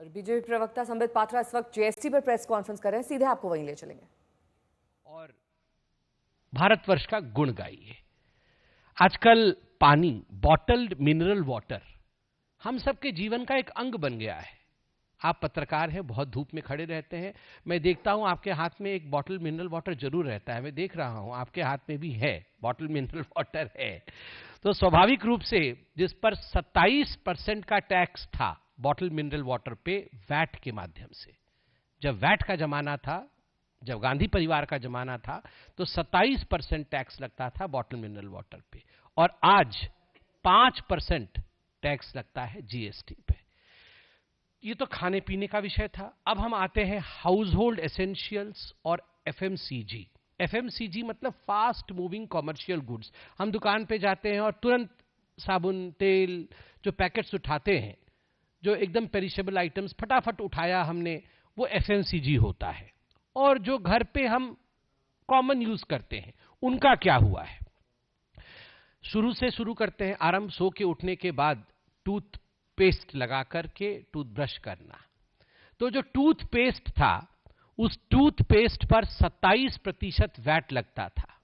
BJP प्रवक्ता संबित पात्रा इस वक्त जीएसटी पर प्रेस कॉन्फ्रेंस कर रहे हैं, सीधे आपको वहीं ले चलेंगे। और भारतवर्ष का गुण गाइए। आजकल पानी, बॉटल्ड मिनरल वाटर हम सबके जीवन का एक अंग बन गया है। आप पत्रकार हैं, बहुत धूप में खड़े रहते हैं, मैं देखता हूं आपके हाथ में एक बॉटल मिनरल वाटर जरूर रहता है। मैं देख रहा हूं आपके हाथ में भी है, बॉटल मिनरल वाटर है। तो स्वाभाविक रूप से जिस पर 27% का टैक्स था बॉटल मिनरल वाटर पे, वैट के माध्यम से, जब वैट का जमाना था, जब गांधी परिवार का जमाना था, तो 27% टैक्स लगता था बॉटल मिनरल वाटर पे, और आज 5% टैक्स लगता है जीएसटी पे। ये तो खाने पीने का विषय था। अब हम आते हैं हाउस होल्ड एसेंशियल्स और एफएमसीजी। एफएमसीजी मतलब फास्ट मूविंग कॉमर्शियल गुड्स। हम दुकान पे जाते हैं और तुरंत साबुन, तेल, जो पैकेट्स उठाते हैं, जो एकदम पेरिशेबल आइटम्स फटाफट उठाया हमने, वो एफएमसीजी होता है। और जो घर पे हम कॉमन यूज करते हैं, उनका क्या हुआ है? शुरू से शुरू करते हैं। आरंभ सो के उठने के बाद टूथपेस्ट लगा करके टूथब्रश करना। तो जो टूथपेस्ट था, उस टूथपेस्ट पर 27% वैट लगता था।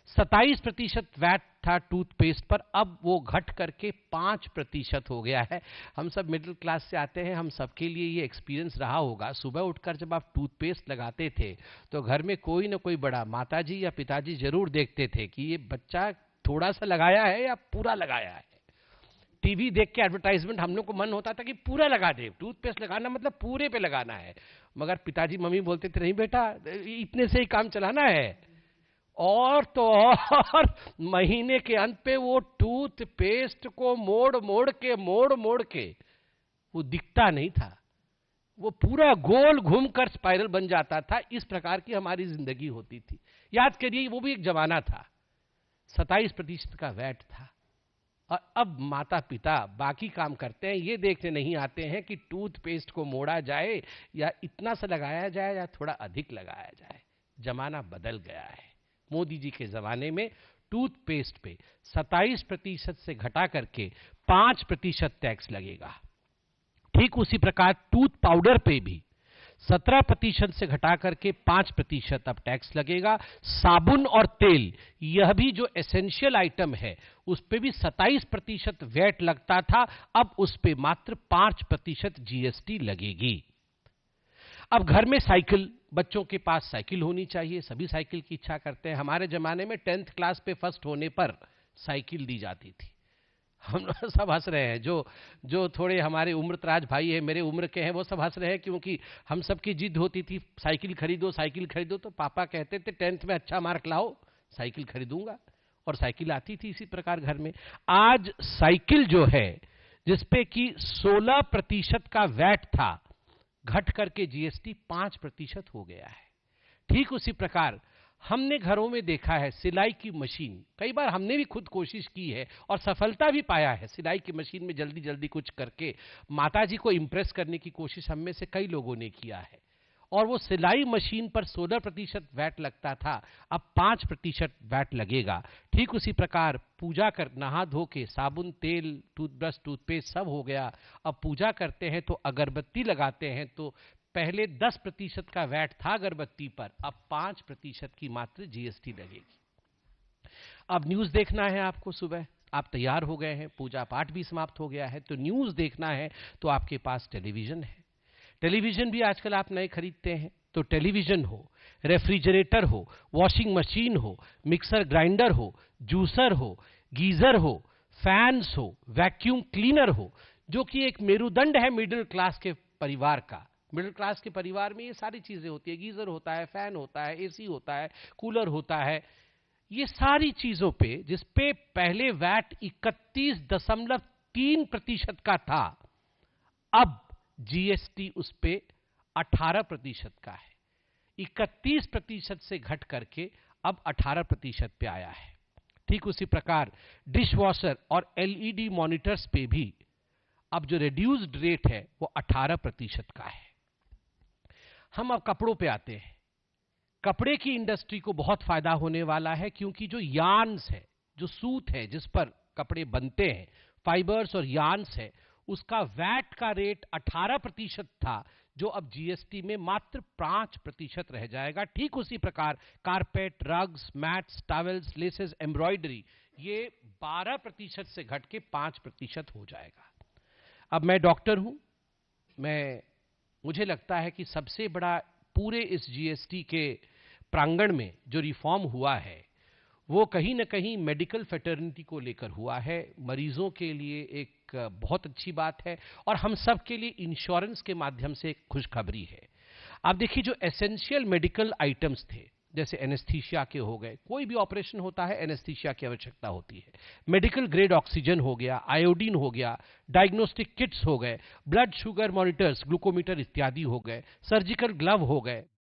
27% वैट था टूथपेस्ट पर, अब वो घट करके 5% हो गया है। हम सब मिडिल क्लास से आते हैं, हम सबके लिए ये एक्सपीरियंस रहा होगा। सुबह उठकर जब आप टूथपेस्ट लगाते थे तो घर में कोई ना कोई बड़ा, माताजी या पिताजी जरूर देखते थे कि ये बच्चा थोड़ा सा लगाया है या पूरा लगाया है। टीवी देख के एडवर्टाइजमेंट हम लोग को मन होता था कि पूरा लगा दे, टूथपेस्ट लगाना मतलब पूरे पे लगाना है। मगर पिताजी मम्मी बोलते थे, नहीं बेटा, इतने से ही काम चलाना है। और तो और महीने के अंत पे वो टूथपेस्ट को मोड़ मोड़ के वो दिखता नहीं था, वो पूरा गोल घूमकर स्पाइरल बन जाता था। इस प्रकार की हमारी जिंदगी होती थी। याद करिए, वो भी एक जमाना था। 27% का वैट था। और अब माता पिता बाकी काम करते हैं, ये देखने नहीं आते हैं कि टूथपेस्ट को मोड़ा जाए या इतना सा लगाया जाए या थोड़ा अधिक लगाया जाए। जमाना बदल गया है। मोदी जी के जमाने में टूथपेस्ट पे 27% से घटा करके 5% टैक्स लगेगा। ठीक उसी प्रकार टूथ पाउडर पे भी 17% से घटा करके 5% अब टैक्स लगेगा। साबुन और तेल, यह भी जो एसेंशियल आइटम है, उस पे भी 27% वैट लगता था, अब उस पे मात्र 5% जीएसटी लगेगी। अब घर में साइकिल, बच्चों के पास साइकिल होनी चाहिए, सभी साइकिल की इच्छा करते हैं। हमारे जमाने में 10th क्लास पे फर्स्ट होने पर साइकिल दी जाती थी। हम लोग सब हंस रहे हैं, जो थोड़े हमारे उम्रदराज भाई हैं, मेरे उम्र के हैं, वो सब हंस रहे हैं, क्योंकि हम सबकी जिद होती थी साइकिल खरीदो साइकिल खरीदो। तो पापा कहते थे 10th में अच्छा मार्क लाओ, साइकिल खरीदूंगा, और साइकिल आती थी इसी प्रकार घर में। आज साइकिल जो है, जिसपे कि 16% का वैट था, घट करके जीएसटी 5% हो गया है। ठीक उसी प्रकार हमने घरों में देखा है सिलाई की मशीन, कई बार हमने भी खुद कोशिश की है और सफलता भी पाया है। सिलाई की मशीन में जल्दी जल्दी कुछ करके माताजी को इंप्रेस करने की कोशिश हम में से कई लोगों ने किया है। और वो सिलाई मशीन पर 16% वैट लगता था, अब 5% वैट लगेगा। ठीक उसी प्रकार पूजा कर, नहा धो के साबुन, तेल, टूथब्रश, टूथपेस्ट सब हो गया। अब पूजा करते हैं तो अगरबत्ती लगाते हैं, तो पहले 10% का वैट था अगरबत्ती पर, अब 5% की मात्र जीएसटी लगेगी। अब न्यूज देखना है आपको, सुबह आप तैयार हो गए हैं, पूजा पाठ भी समाप्त हो गया है, तो न्यूज देखना है तो आपके पास टेलीविजन है। टेलीविजन भी आजकल आप नए खरीदते हैं, तो टेलीविजन हो, रेफ्रिजरेटर हो, वॉशिंग मशीन हो, मिक्सर ग्राइंडर हो, जूसर हो, गीजर हो, फैंस हो, वैक्यूम क्लीनर हो, जो कि एक मेरुदंड है मिडिल क्लास के परिवार का। मिडिल क्लास के परिवार में ये सारी चीजें होती है, गीजर होता है, फैन होता है, एसी होता है, कूलर होता है। ये सारी चीजों पे जिसपे पहले वैट 31.3% का था, अब जीएसटी उस पे 18% का है। 31% से घट करके अब 18% पे आया है। ठीक उसी प्रकार डिश वॉशर और एलईडी मॉनिटर्स पे भी अब जो रिड्यूस्ड रेट है वो 18% का है। हम अब कपड़ों पे आते हैं। कपड़े की इंडस्ट्री को बहुत फायदा होने वाला है, क्योंकि जो यार्न्स है, जो सूत है जिस पर कपड़े बनते हैं, फाइबर्स और यार्न्स है, उसका वैट का रेट 18% था, जो अब जीएसटी में मात्र 5% रह जाएगा। ठीक उसी प्रकार carpet, rugs, mats, towels, laces, embroidery ये 12% से घट के 5% हो जाएगा। अब मैं डॉक्टर हूं, मुझे लगता है कि सबसे बड़ा पूरे इस जीएसटी के प्रांगण में जो रिफॉर्म हुआ है वो कहीं ना कहीं मेडिकल फेटर्निटी को लेकर हुआ है। मरीजों के लिए एक बहुत अच्छी बात है और हम सब के लिए इंश्योरेंस के माध्यम से एक खुशखबरी है। आप देखिए, जो एसेंशियल मेडिकल आइटम्स थे, जैसे एनेस्थीसिया के हो गए, कोई भी ऑपरेशन होता है एनेस्थीसिया की आवश्यकता होती है, मेडिकल ग्रेड ऑक्सीजन हो गया, आयोडीन हो गया, डायग्नोस्टिक किट्स हो गए, ब्लड शुगर मॉनिटर्स, ग्लूकोमीटर इत्यादि हो गए, सर्जिकल ग्लव हो गए,